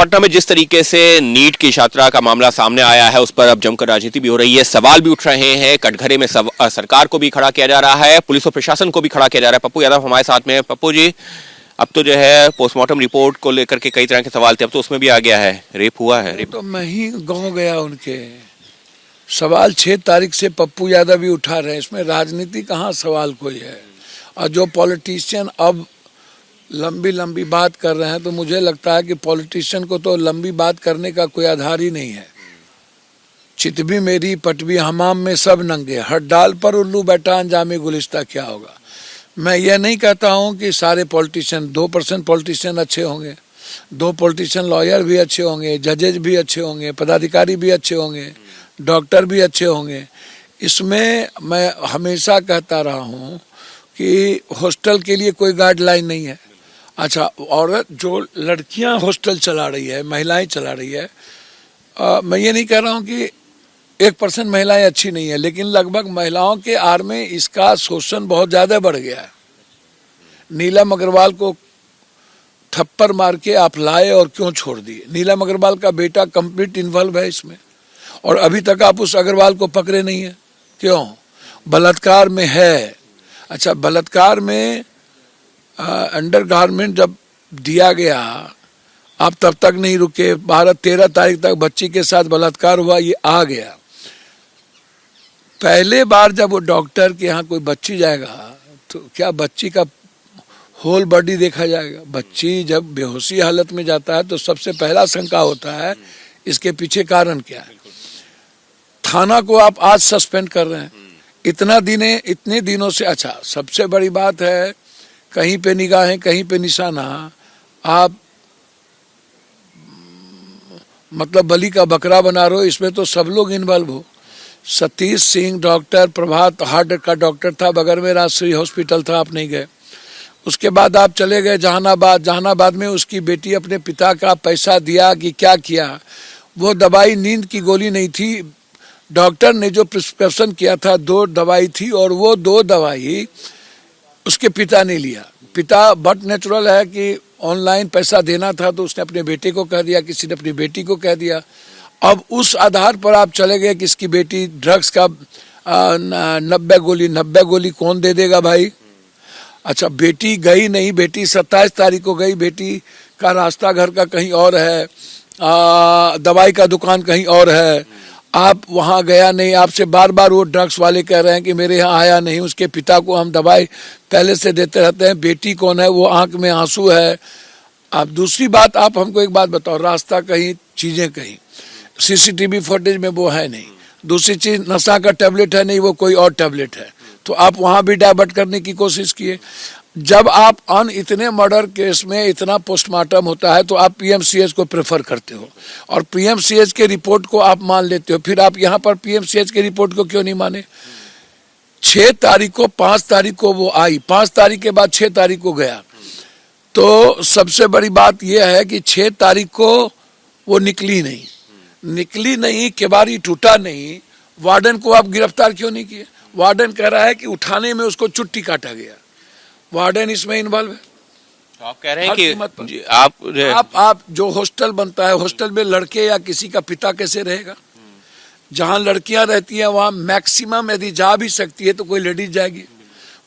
पटना में जिस तरीके से नीट की छात्रा का मामला सामने आया है उस पर अब जमकर राजनीति भी हो रही है, सवाल भी उठ रहे हैं। कटघरे में सरकार को भी खड़ा किया जा रहा है, पुलिस और प्रशासन को भी खड़ा किया जा रहा है। पप्पू यादव हमारे साथ में। पप्पू जी, अब तो जो है पोस्टमार्टम रिपोर्ट को लेकर के कई तरह के सवाल थे, अब तो उसमें भी आ गया है रेप हुआ है। तो मैं ही गाँव गया, उनके सवाल 6 तारीख से पप्पू यादव भी उठा रहे हैं, इसमें राजनीति कहाँ सवाल कोई है। और जो पॉलिटिशियन अब लंबी लंबी बात कर रहे हैं, तो मुझे लगता है कि पॉलिटिशियन को तो लंबी बात करने का कोई आधार ही नहीं है। चितबी मेरी पटबी हमाम में सब नंगे, हर डाल पर उल्लू बैठा अंजामी गुलिस्ता क्या होगा। मैं ये नहीं कहता हूँ कि सारे पॉलिटिशियन 2% पॉलिटिशियन अच्छे होंगे, 2 पॉलिटिशियन लॉयर भी अच्छे होंगे, जजेज भी अच्छे होंगे, पदाधिकारी भी अच्छे होंगे, डॉक्टर भी अच्छे होंगे। इसमें मैं हमेशा कहता रहा हूँ कि हॉस्टल के लिए कोई गाइडलाइन नहीं है। अच्छा, औरत जो लड़कियां हॉस्टल चला रही है, महिलाएं चला रही है, मैं ये नहीं कह रहा हूँ कि 1% महिलाएं अच्छी नहीं है, लेकिन लगभग महिलाओं के आड़ में इसका शोषण बहुत ज़्यादा बढ़ गया है। नीलम अग्रवाल को थप्पड़ मार के आप लाए और क्यों छोड़ दिए? नीलम अग्रवाल का बेटा कंप्लीट इन्वॉल्व है इसमें, और अभी तक आप उस अग्रवाल को पकड़े नहीं है। क्यों? बलात्कार में है। अच्छा, बलात्कार में अंडर गारमेंट जब दिया गया, आप तब तक नहीं रुके, 12-13 तारीख तक बच्ची के साथ बलात्कार हुआ, ये आ गया। पहले बार जब वो डॉक्टर के यहाँ कोई बच्ची जाएगा तो क्या बच्ची का होल बॉडी देखा जाएगा? बच्ची जब बेहोशी हालत में जाता है तो सबसे पहला शंका होता है इसके पीछे कारण क्या है। थाना को आप आज सस्पेंड कर रहे हैं, इतने दिनों से। अच्छा, सबसे बड़ी बात है, कहीं पे निगाहें कहीं पे निशाना, आप मतलब बलि का बकरा बना रहे हो। इसमें तो सब लोग इन्वॉल्व हो। सतीश सिंह डॉक्टर, प्रभात हार्ट का डॉक्टर था, बगल में राष्ट्रीय हॉस्पिटल था, आप नहीं गए। उसके बाद आप चले गए जहानाबाद में उसकी बेटी अपने पिता का पैसा दिया कि क्या किया? वो दवाई नींद की गोली नहीं थी, डॉक्टर ने जो प्रिस्क्रिप्शन किया था 2 दवाई थी, और वो 2 दवाई उसके पिता ने लिया। पिता बट नेचुरल है कि ऑनलाइन पैसा देना था तो उसने अपने बेटे को कह दिया, किसी ने अपनी बेटी को कह दिया। अब उस आधार पर आप चले गए कि इसकी बेटी ड्रग्स का 90 गोली कौन दे देगा भाई? अच्छा, बेटी गई नहीं, बेटी 27 तारीख को गई, बेटी का रास्ता घर का कहीं और है, दवाई का दुकान कहीं और है, आप वहाँ गया नहीं। आपसे बार बार वो ड्रग्स वाले कह रहे हैं कि मेरे यहाँ आया नहीं, उसके पिता को हम दवाई पहले से देते रहते हैं। बेटी कौन है? वो आंख में आंसू है। आप दूसरी बात, आप हमको एक बात बताओ, रास्ता कहीं, चीज़ें कहीं, सीसीटीवी फुटेज में वो है नहीं। दूसरी चीज़, नशा का टैबलेट है नहीं, वो कोई और टैबलेट है, तो आप वहाँ भी डाइवर्ट करने की कोशिश किए। जब आप इतने मर्डर केस में इतना पोस्टमार्टम होता है तो आप पीएमसीएच को प्रेफर करते हो, और पीएमसीएच के रिपोर्ट को आप मान लेते हो। फिर आप यहाँ पर पीएमसीएच के रिपोर्ट को क्यों नहीं माने? 6 तारीख को, 5 तारीख को वो आई, 5 तारीख के बाद 6 तारीख को गया। तो सबसे बड़ी बात यह है कि 6 तारीख को वो निकली नहीं, केबाड़ी टूटा नहीं। वार्डन को आप गिरफ्तार क्यों नहीं किए? वार्डन कह रहा है कि उठाने में उसको चुट्टी काटा गया। वार्डन इसमें इन्वॉल्व है। तो आप कह रहे हैं कि आप जो हॉस्टल बनता है, हॉस्टल में लड़के या किसी का पिता कैसे रहेगा? जहाँ लड़कियां रहती हैं वहाँ मैक्सिमम यदि जा भी सकती है तो कोई लेडीज जाएगी,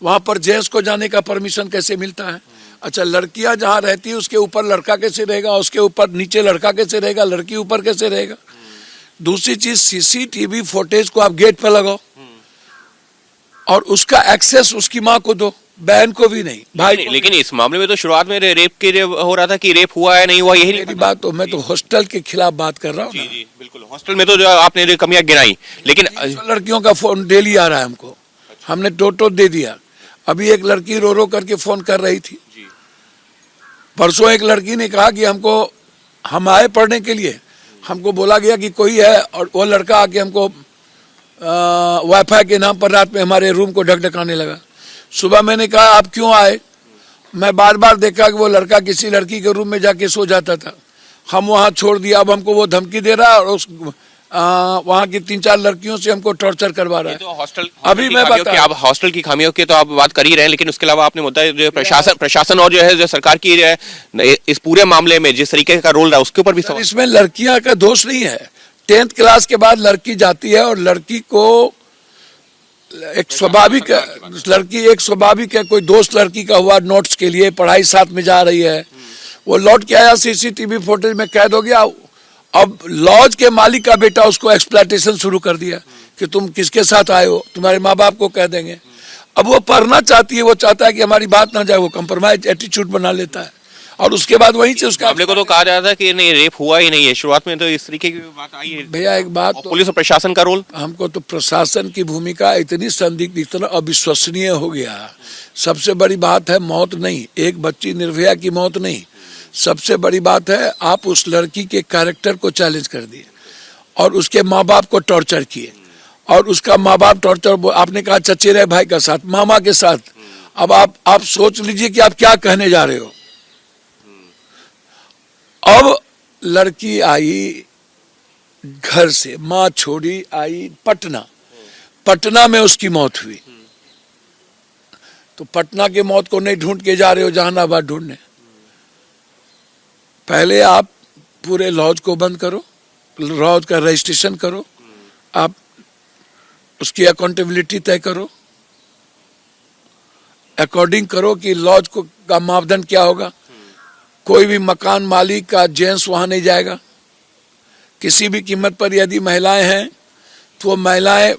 वहाँ पर जेंट्स को जाने का परमिशन कैसे मिलता है? अच्छा, लड़कियां जहाँ रहती है उसके ऊपर लड़का कैसे रहेगा, उसके ऊपर नीचे लड़का कैसे रहेगा, लड़की ऊपर कैसे रहेगा? दूसरी चीज, सीसीटीवी फुटेज को आप गेट पर लगाओ और उसका एक्सेस उसकी माँ को दो, बहन को भी नहीं, भाई। लेकिन इस मामले में तो शुरुआत में रेप के हो रहा था कि रेप हुआ है नहीं हुआ, यही मेरी बात तो, मैं तो हॉस्टल के खिलाफ बात कर रहा हूँ। जी जी बिल्कुल, हॉस्टल में तो जो आपने कमियां गिनाई, लेकिन लड़कियों का फोन डेली आ रहा है हमको, हमने टोटो दे दिया। अभी एक लड़की रो रो करके फोन कर रही थी। परसों एक लड़की ने कहा कि हम आए पढ़ने के लिए, हमको बोला गया कि कोई है, और वो लड़का आके हमको वाईफाई के नाम पर रात में हमारे रूम को ढकढकाने लगा। सुबह मैंने कहा आप क्यों आए? मैं बार बार देखा कि वो लड़का किसी लड़की के रूम में जाके सो जाता था, हम वहाँ छोड़ दिया। अब हमको वो धमकी दे रहा है और उस वहाँ की 3-4 लड़कियों से हमको टॉर्चर करवा रहा ये है। तो हॉस्टल अभी मैं बता आप हॉस्टल की खामियों की तो आप बात कर ही रहे हैं, लेकिन उसके अलावा आपने मुद्दा जो प्रशासन और जो है जो सरकार की इस पूरे मामले में जिस तरीके का रोल रहा है उसके ऊपर भी सर, इसमें लड़कियां का दोष नहीं है। 10th क्लास के बाद लड़की जाती है और लड़की को एक स्वाभाविक है, कोई दोस्त लड़की का हुआ नोट्स के लिए, पढ़ाई साथ में जा रही है, वो लौट के आया, सीसीटीवी फुटेज में कैद हो गया। अब लॉज के मालिक का बेटा उसको एक्सप्लॉयटेशन शुरू कर दिया कि तुम किसके साथ आए हो, तुम्हारे माँ बाप को कह देंगे। अब वो पढ़ना चाहती है, वो चाहता है कि हमारी बात ना जाए, वो कंप्रोमाइज एटीट्यूड बना लेता है और उसके बाद वहीं से उसका मामले को तो कहा जा रहा था कि नहीं रेप हुआ ही नहीं है, शुरुआत में तो इस तरीके की बात आई है। भैया एक बात तो, पुलिस और प्रशासन का रोल, हमको तो प्रशासन की भूमिका इतनी संदिग्ध, इतना अविश्वसनीय हो गया। सबसे बड़ी बात है मौत नहीं, एक बच्ची निर्भया की मौत नहीं, सबसे बड़ी बात है आप उस लड़की के कैरेक्टर को चैलेंज कर दिए और उसके माँ बाप को टॉर्चर किए और उसका माँ बाप टॉर्चर, आपने कहा चचेरे भाई के साथ, मामा के साथ। अब आप सोच लीजिए कि आप क्या कहने जा रहे हो। अब लड़की आई घर से, माँ छोड़ी, आई पटना में उसकी मौत हुई। तो पटना की मौत को नहीं ढूंढ के जा रहे हो जहानाबाद ढूंढने। पहले आप पूरे लॉज को बंद करो, लॉज का रजिस्ट्रेशन करो, आप उसकी अकाउंटेबिलिटी तय करो, अकॉर्डिंग करो कि लॉज को का मापदंड क्या होगा। कोई भी मकान मालिक का जेंट्स वहां नहीं जाएगा किसी भी कीमत पर। यदि महिलाएं हैं तो वो महिलाएं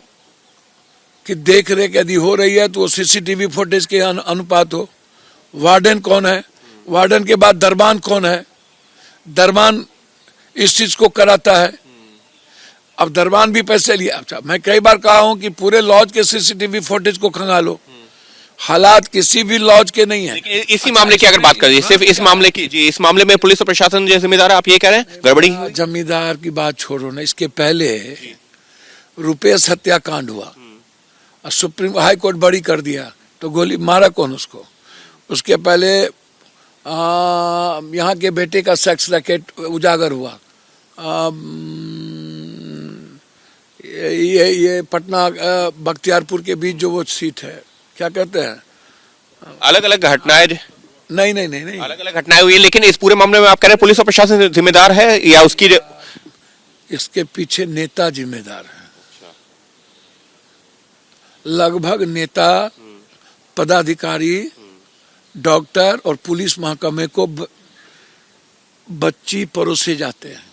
की देख रेख यदि हो रही है तो वो सीसीटीवी फुटेज के अनुपात हो। वार्डन कौन है, वार्डन के बाद दरबान कौन है, दरबान इस चीज को कराता है। अब दरबान भी पैसे लिया। अच्छा, मैं कई बार कहा हूं कि पूरे लॉज के सीसीटीवी फुटेज को खंगालो, हालात किसी भी लॉज के नहीं है। इसी मामले की अगर बात करें, सिर्फ इस मामले की, जी इस मामले में पुलिस और प्रशासन जो जिम्मेदार है, आप ये कह रहे हैं गड़बड़ी? जमींदार की बात छोड़ो ना, इसके पहले रुपेश हत्याकांड हुआ और सुप्रीम हाई कोर्ट बड़ी कर दिया, तो गोली मारा कौन उसको? उसके पहले यहाँ के बेटे का सेक्स रैकेट उजागर हुआ। ये पटना बख्तियारपुर के बीच जो वो सीट है, क्या कहते हैं, अलग अलग घटनाएं, नहीं अलग अलग घटनाएं हुई, लेकिन इस पूरे मामले में आप कह रहे हैं पुलिस और प्रशासन जिम्मेदार है या उसकी इसके पीछे नेता जिम्मेदार है। लगभग नेता, पदाधिकारी, डॉक्टर और पुलिस महकमे को बच्ची परोसे जाते हैं।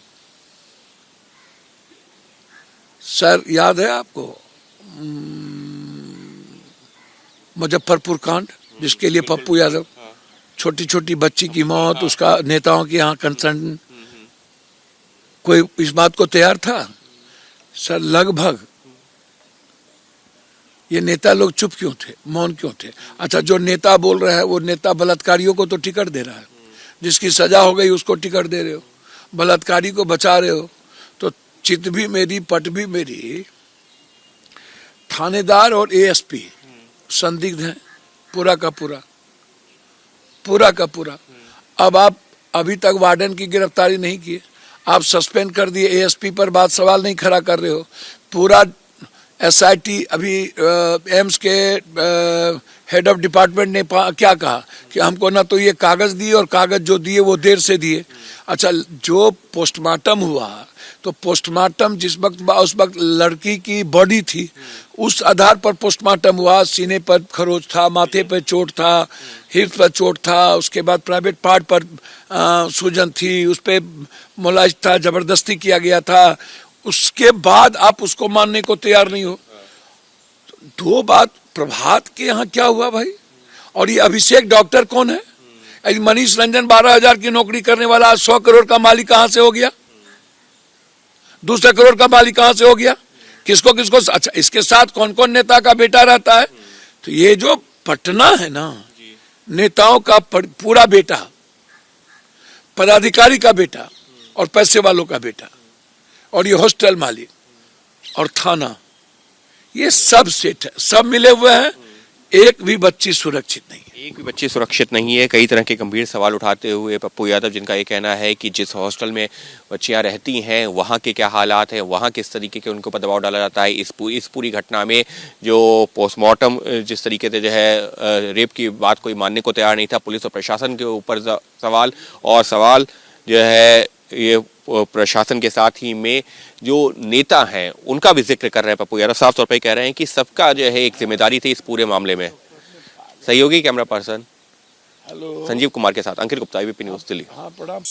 सर याद है आपको मुजफ्फरपुर कांड, जिसके लिए पप्पू यादव, छोटी छोटी बच्ची की मौत, उसका नेताओं के यहाँ कंसर्न, कोई इस बात को तैयार था? सर लगभग ये नेता लोग चुप क्यों थे, मौन क्यों थे? अच्छा, जो नेता बोल रहा है वो नेता बलात्कारियों को तो टिकट दे रहा है, जिसकी सजा हो गई उसको टिकट दे रहे हो, बलात्कारी को बचा रहे हो, तो चित भी मेरी पट भी मेरी। थानेदार और एएसपी संदिग्ध हैं पूरा का पूरा। अब आप अभी तक वार्डन की गिरफ्तारी नहीं की, आप सस्पेंड कर दिए, एएसपी पर बात सवाल नहीं खड़ा कर रहे हो। पूरा एसआईटी अभी एम्स के हेड ऑफ डिपार्टमेंट ने क्या कहा कि हमको ना तो ये कागज दिए और कागज जो दिए वो देर से दिए। अच्छा, जो पोस्टमार्टम हुआ तो पोस्टमार्टम जिस वक्त उस वक्त लड़की की बॉडी थी, उस आधार पर पोस्टमार्टम हुआ। सीने पर खरोच था, माथे पर चोट था, हिप पर चोट था, उसके बाद प्राइवेट पार्ट पर सूजन थी, उस पर मोलाज था, जबरदस्ती किया गया था। उसके बाद आप उसको मानने को तैयार नहीं हो। दो बात, प्रभात के यहाँ क्या हुआ भाई? और ये अभिषेक डॉक्टर कौन है? मनीष रंजन 12,000 की नौकरी करने वाला आज 100 करोड़ का मालिक कहां से हो गया? 200 करोड़ का मालिक कहां से हो गया? किसको किसको? अच्छा, इसके साथ कौन कौन नेता का बेटा रहता है? तो ये जो पटना है ना, नेताओं का पूरा बेटा, पदाधिकारी का बेटा और पैसे वालों का बेटा, और ये हॉस्टल मालिक और थाना, ये सब सेट है, सब मिले हुए हैं। एक भी बच्ची सुरक्षित नहीं है। एक भी बच्ची सुरक्षित नहीं है। कई तरह के गंभीर सवाल उठाते हुए पप्पू यादव, जिनका ये कहना है कि जिस हॉस्टल में बच्चियां रहती हैं वहाँ के क्या हालात हैं, वहाँ किस तरीके के उनके ऊपर दबाव डाला जाता है। इस पूरी घटना में जो पोस्टमार्टम जिस तरीके से जो है रेप की बात कोई मानने को तैयार नहीं था। पुलिस और प्रशासन के ऊपर सवाल जो है ये प्रशासन के साथ ही में जो नेता हैं उनका भी जिक्र कर रहे हैं पप्पू यादव। साफ तौर पर कह रहे हैं कि सबका जो है एक जिम्मेदारी थी इस पूरे मामले में। सहयोगी camera person hello, Sanjeev Kumar के साथ अंकित गुप्ता, ABP न्यूज़ दिल्ली। हाँ प्रणाम।